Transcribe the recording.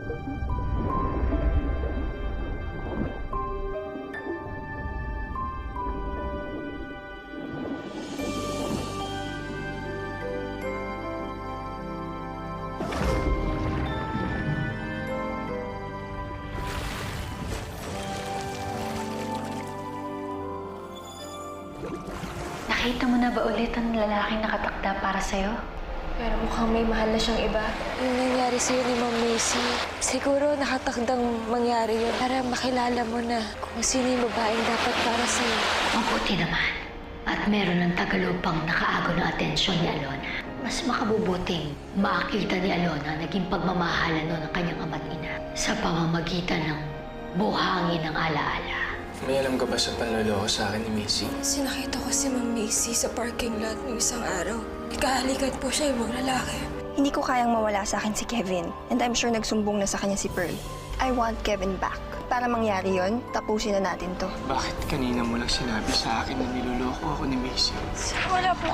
Nakita mo na ba ulit ang lalaking nakatakda para sa'yo? Pero mukhang may mahal na siyang iba. Yung nangyari sa'yo ni Ma'am Macy, siguro nakatakdang mangyari yun para makilala mo na kung sino yung babaeng dapat para sa'yo. Mabuti naman. At meron ng tagalupang nakaago ng atensyon ni Alona. Mas makabubuting makita ni Alona naging pagmamahalan nun ng kanyang ama't ina sa pamamagitan ng buhangin ng alaala. May alam ka ba sa panloloko sa akin ni Macy? Sinakita ko si Ma'am Macy sa parking lot ng isang araw. Ikahalikat po siya yung mga lalaki. Hindi ko kayang mawala sa akin si Kevin. And I'm sure nagsumbong na sa kanya si Pearl. I want Kevin back. Para mangyari yon, tapusin na natin to. Bakit kanina mo lang sinabi sa akin na niloloko ako ni Macy? Wala po